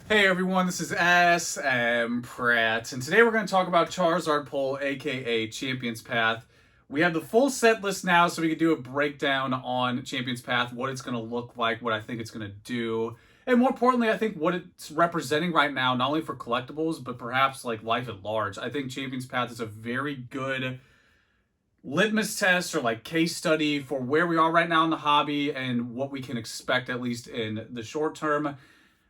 Hey everyone, this is smpratte, and today we're going to talk about Charizard Pull, aka Champion's Path. We have the full set list now, so we can do a breakdown on Champion's Path, what it's going to look like, what I think it's going to do, and more importantly, I think what it's representing right now, not only for collectibles, but perhaps like life at large. I think Champion's Path is a very good litmus test or like case study for where we are right now in the hobby and what we can expect, at least in the short term.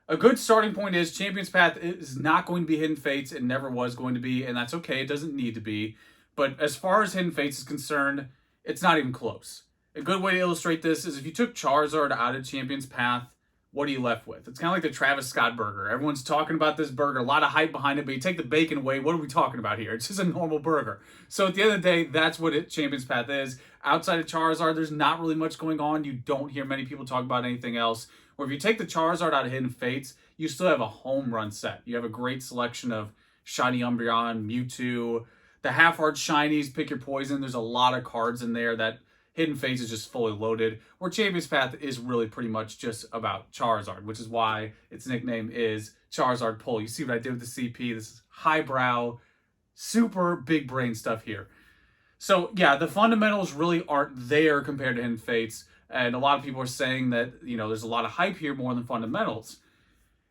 A good starting point is Champion's Path is not going to be Hidden Fates. It never was going to be, and that's okay. It doesn't need to be. But as far as Hidden Fates is concerned, it's not even close. A good way to illustrate this is if you took Charizard out of Champion's Path, what are you left with? It's kind of like the Travis Scott burger. Everyone's talking about this burger, a lot of hype behind it, but you take the bacon away, what are we talking about here? It's just a normal burger. So at the end of the day, that's what Champion's Path is. Outside of Charizard, there's not really much going on. You don't hear many people talk about anything else. Or if you take the Charizard out of Hidden Fates, you still have a home run set. You have a great selection of Shiny Umbreon, Mewtwo, the half-art shinies, pick your poison. There's a lot of cards in there that Hidden Fates is just fully loaded, where Champion's Path is really pretty much just about Charizard, which is why its nickname is Charizard Pull. You see what I did with the CP? This is highbrow, super big brain stuff here. So yeah, the fundamentals really aren't there compared to Hidden Fates. And a lot of people are saying that, there's a lot of hype here more than fundamentals.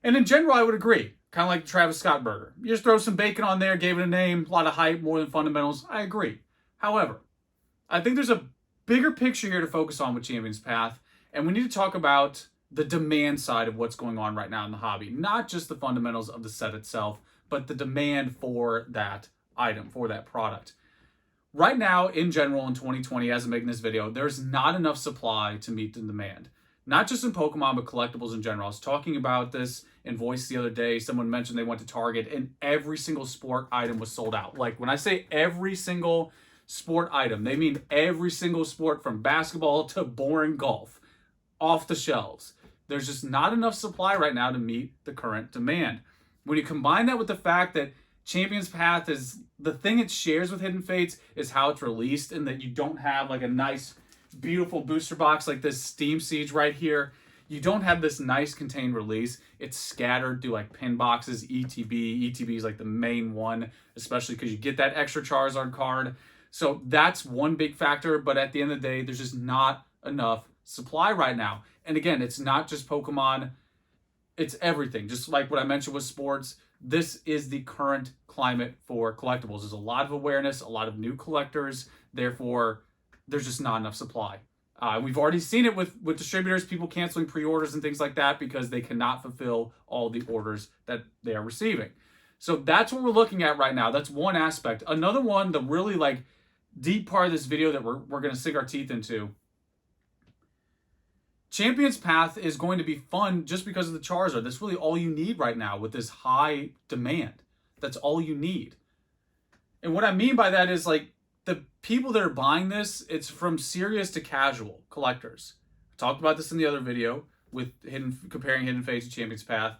And in general, I would agree. Kind of like the Travis Scott burger. You just throw some bacon on there, gave it a name, a lot of hype more than fundamentals. I agree. However, I think there's a bigger picture here to focus on with Champion's Path. And we need to talk about the demand side of what's going on right now in the hobby. Not just the fundamentals of the set itself, but the demand for that item, for that product. Right now, in general, in 2020, as I'm making this video, there's not enough supply to meet the demand. Not just in Pokemon, but collectibles in general. I was talking about this in Voice the other day. Someone mentioned they went to Target and every single sport item was sold out. Like when I say every single sport item, they mean every single sport from basketball to boring golf off the shelves. There's just not enough supply right now to meet the current demand. When you combine that with the fact that Champion's Path is the thing it shares with Hidden Fates is how it's released, and that you don't have like a nice, beautiful booster box like this Steam Siege right here. You don't have this nice contained release. It's scattered through like pin boxes, ETB. ETB is like the main one, especially because you get that extra Charizard card. So that's one big factor, but at the end of the day, there's just not enough supply right now. And again, it's not just Pokemon, it's everything. Just like what I mentioned with sports, this is the current climate for collectibles. There's a lot of awareness, a lot of new collectors. Therefore, there's just not enough supply. We've already seen it with distributors, people canceling pre-orders and things like that because they cannot fulfill all the orders that they are receiving. So that's what we're looking at right now. That's one aspect. Another one, the really like deep part of this video that we're going to sink our teeth into. Champion's Path is going to be fun just because of the Charizard. That's really all you need right now with this high demand. That's all you need. And what I mean by that is like the people that are buying this, it's from serious to casual collectors. I talked about this in the other video with comparing Hidden Fates to Champion's Path.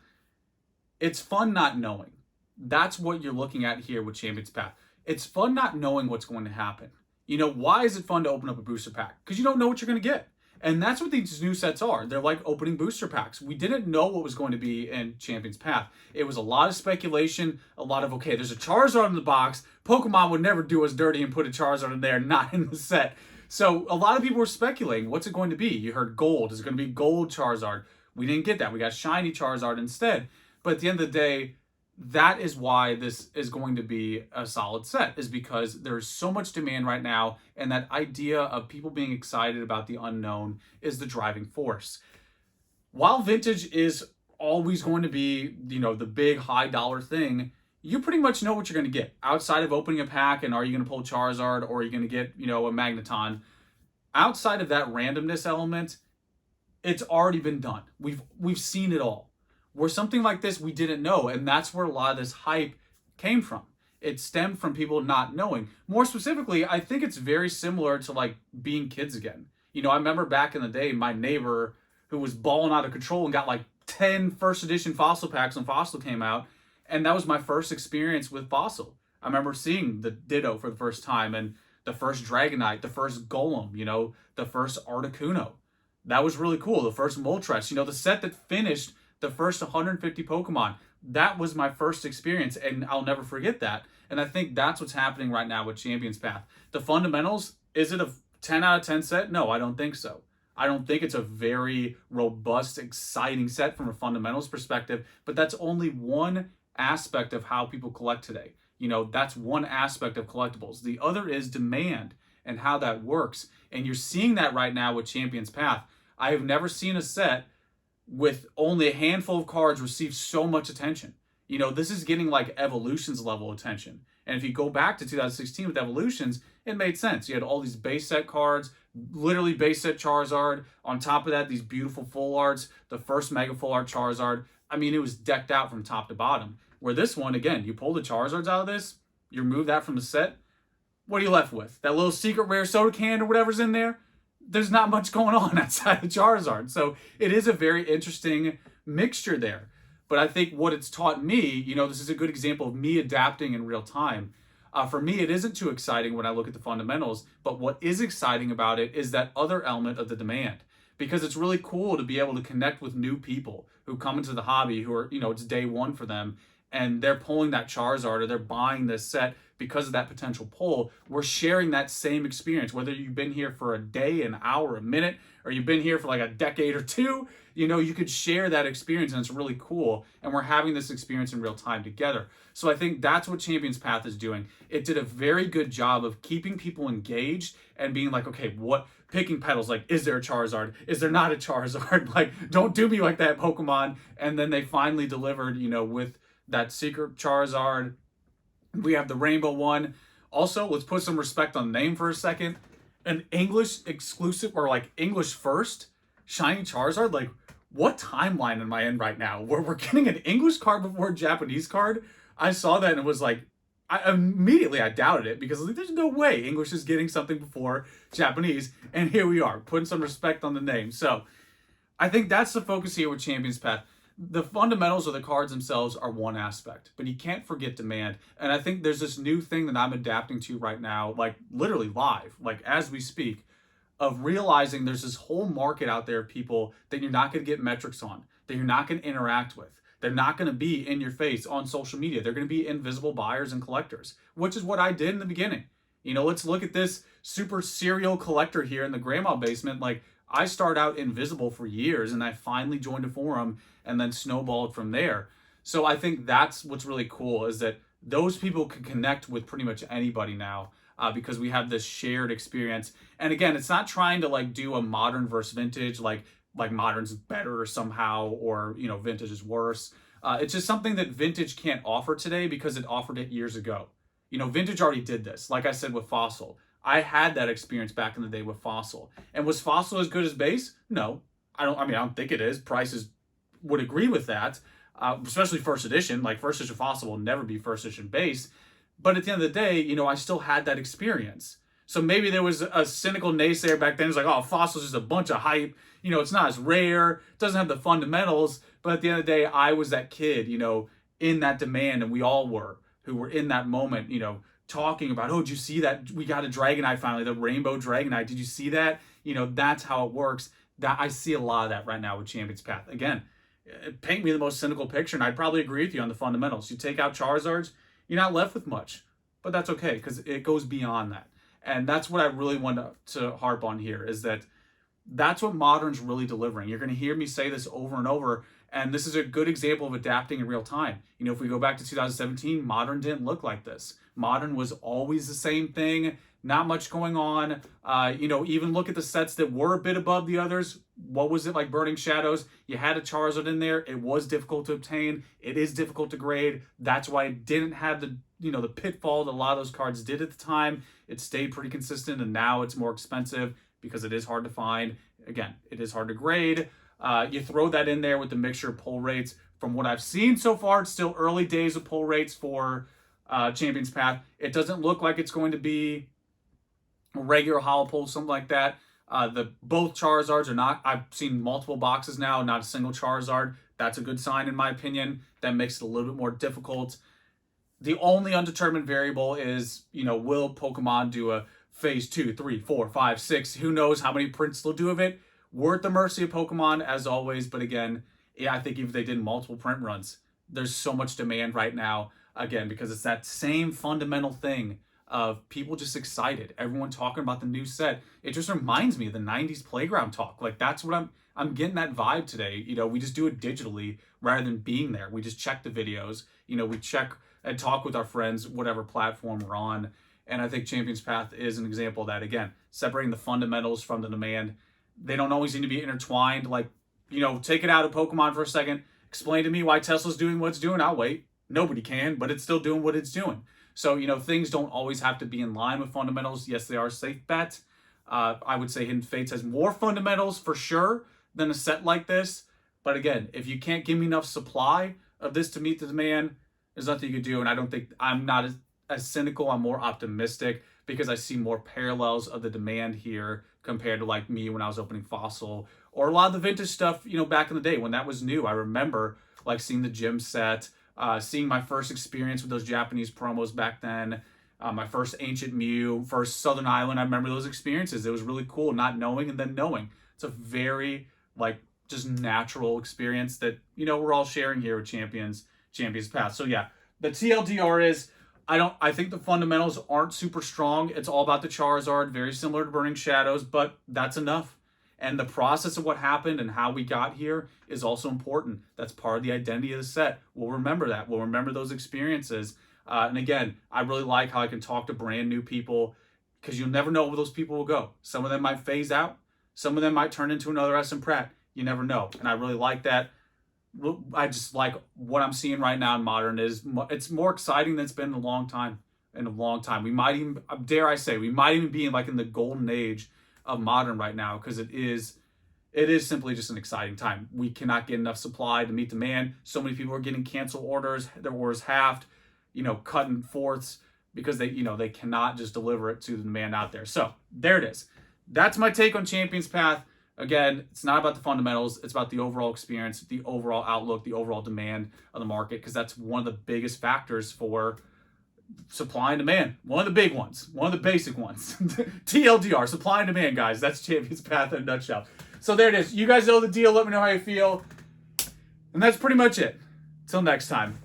It's fun not knowing. That's what you're looking at here with Champion's Path. It's fun not knowing what's going to happen. Why is it fun to open up a booster pack? Because you don't know what you're going to get. And that's what these new sets are. They're like opening booster packs. We didn't know what was going to be in Champion's Path. It was a lot of speculation, a lot of, okay, there's a Charizard in the box. Pokemon would never do us dirty and put a Charizard in there, not in the set. So a lot of people were speculating, what's it going to be? You heard gold. Is it going to be gold Charizard? We didn't get that. We got shiny Charizard instead. But at the end of the day, that is why this is going to be a solid set, is because there's so much demand right now, and that idea of people being excited about the unknown is the driving force. While vintage is always going to be, the big high dollar thing, you pretty much know what you're going to get outside of opening a pack and are you going to pull Charizard or are you going to get, a Magneton. Outside of that randomness element, it's already been done. We've seen it all. Where something like this we didn't know, and that's where a lot of this hype came from. It stemmed from people not knowing. More specifically, I think it's very similar to like being kids again. I remember back in the day, my neighbor who was balling out of control and got like 10 first edition Fossil packs when Fossil came out, and that was my first experience with Fossil. I remember seeing the Ditto for the first time, and the first Dragonite, the first Golem, the first Articuno. That was really cool. The first Moltres, the set that finished the first 150 Pokemon. That was my first experience, and I'll never forget that. And I think that's what's happening right now with Champions Path. The fundamentals, is it a 10 out of 10 set? No, I don't think so. I don't think it's a very robust, exciting set from a fundamentals perspective, but that's only one aspect of how people collect today. That's one aspect of collectibles. The other is demand and how that works. And you're seeing that right now with Champions Path. I have never seen a set with only a handful of cards receive so much attention. This is getting like Evolutions level attention. And if you go back to 2016 with Evolutions, it made sense. You had all these base set cards, literally base set Charizard. On top of that, these beautiful full arts, the first mega full art Charizard. I mean, it was decked out from top to bottom. Where this one, again, you pull the Charizards out of this, you remove that from the set, what are you left with? That little secret rare soda can or whatever's in there? There's not much going on outside of Charizard. So it is a very interesting mixture there. But I think what it's taught me, this is a good example of me adapting in real time. For me, it isn't too exciting when I look at the fundamentals, but what is exciting about it is that other element of the demand. Because it's really cool to be able to connect with new people who come into the hobby who are, it's day one for them, and they're pulling that Charizard or they're buying this set because of that potential pull. We're sharing that same experience, whether you've been here for a day, an hour, a minute, or you've been here for like a decade or two. You could share that experience, and it's really cool. And we're having this experience in real time together. So I think that's what Champions Path is doing. It did a very good job of keeping people engaged and being like, okay, picking petals, like, is there a Charizard? Is there not a Charizard? Like, don't do me like that, Pokemon. And then they finally delivered, with that secret Charizard. We have the rainbow one. Also, let's put some respect on the name for a second. An English exclusive, or like English first shiny Charizard. Like, what timeline am I in right now where we're getting an English card before a Japanese card? I saw that and it was like, I doubted it, because there's no way English is getting something before Japanese. And here we are, putting some respect on the name. So I think that's the focus here with Champions Path. The fundamentals of the cards themselves are one aspect, but you can't forget demand. And I think there's this new thing that I'm adapting to right now, like literally live, like as we speak, of realizing there's this whole market out there of people that you're not going to get metrics on, that you're not going to interact with. They're not going to be in your face on social media. They're going to be invisible buyers and collectors, which is what I did in the beginning. Let's look at this super serial collector here in the grandma basement. Like, I started out invisible for years, and I finally joined a forum and then snowballed from there. So I think that's what's really cool, is that those people can connect with pretty much anybody now, because we have this shared experience. And again, it's not trying to like do a modern versus vintage, like modern's better somehow, or vintage is worse. It's just something that vintage can't offer today because it offered it years ago. Vintage already did this. Like I said with Fossil, I had that experience back in the day with Fossil. And was Fossil as good as base? No, I don't think it is. Prices would agree with that, especially first edition. Like, first edition Fossil will never be first edition base. But at the end of the day, I still had that experience. So maybe there was a cynical naysayer back then who's like, oh, Fossil's just a bunch of hype. It's not as rare. It doesn't have the fundamentals. But at the end of the day, I was that kid, in that demand. And we all were, who were in that moment, talking about, oh, did you see that? We got a Dragonite finally, the Rainbow Dragonite. Did you see that? That's how it works. That I see a lot of that right now with Champions Path. Again, paint me the most cynical picture, and I'd probably agree with you on the fundamentals. You take out Charizards, you're not left with much. But that's okay, because it goes beyond that. And that's what I really want to harp on here, is that that's what Modern's really delivering. You're going to hear me say this over and over, and this is a good example of adapting in real time. If we go back to 2017, Modern didn't look like this. Modern was always the same thing, not much going on. Even look at the sets that were a bit above the others. What was it like? Burning Shadows, you had a Charizard in there. It was difficult to obtain. It is difficult to grade. That's why it didn't have the pitfall that a lot of those cards did at the time. It stayed pretty consistent, and now it's more expensive because it is hard to find. Again, it is hard to grade. You throw that in there with the mixture of pull rates. From what I've seen so far, it's still early days of pull rates for Champions Path. It doesn't look like it's going to be a regular hollow pull, something like that. Both Charizards are not. I've seen multiple boxes now, not a single Charizard. That's a good sign, in my opinion. That makes it a little bit more difficult. The only undetermined variable is, will Pokemon do a phase 2, 3, 4, 5, 6? Who knows how many prints they'll do of it? We're at the mercy of Pokemon, as always. But again, Yeah, I think if they did multiple print runs, there's so much demand right now, again, because it's that same fundamental thing of people just excited, everyone talking about the new set. It just reminds me of the 90s playground talk. Like that's what I'm getting that vibe today. We just do it digitally rather than being there. We just check the videos, we check and talk with our friends, whatever platform we're on. And I think Champions Path is an example of that. Again, separating the fundamentals from the demand. They don't always need to be intertwined. Like, take it out of Pokemon for a second. Explain to me why Tesla's doing what it's doing. I'll wait. Nobody can, but it's still doing what it's doing. So, things don't always have to be in line with fundamentals. Yes, they are a safe bet. I would say Hidden Fates has more fundamentals for sure than a set like this. But again, if you can't give me enough supply of this to meet the demand, there's nothing you can do. And I don't think I'm not as cynical. I'm more optimistic because I see more parallels of the demand here compared to like me when I was opening Fossil or a lot of the vintage stuff, back in the day when that was new. I remember like seeing the gym set, seeing my first experience with those Japanese promos back then, my first Ancient Mew, first Southern Island. I remember those experiences. It was really cool not knowing and then knowing. It's a very like just natural experience that, we're all sharing here with Champions Path. So yeah, the TLDR is, I think the fundamentals aren't super strong. It's all about the Charizard, very similar to Burning Shadows, but that's enough. And the process of what happened and how we got here is also important. That's part of the identity of the set. We'll remember that. We'll remember those experiences. And again, I really like how I can talk to brand new people because you'll never know where those people will go. Some of them might phase out. Some of them might turn into another smpratte. You never know. And I really like that. I just like what I'm seeing right now in Modern it's more exciting than it's been in a long time. We might even, dare I say, we might even be in the golden age of Modern right now because it is simply just an exciting time. We cannot get enough supply to meet demand. So many people are getting cancel orders, their orders halved, cutting fourths because they cannot just deliver it to the demand out there. So there it is. That's my take on Champions Path. Again, it's not about the fundamentals. It's about the overall experience, the overall outlook, the overall demand of the market, because that's one of the biggest factors for supply and demand. One of the big ones. One of the basic ones. TLDR, supply and demand, guys. That's Champions Path in a nutshell. So there it is. You guys know the deal. Let me know how you feel. And that's pretty much it. Till next time.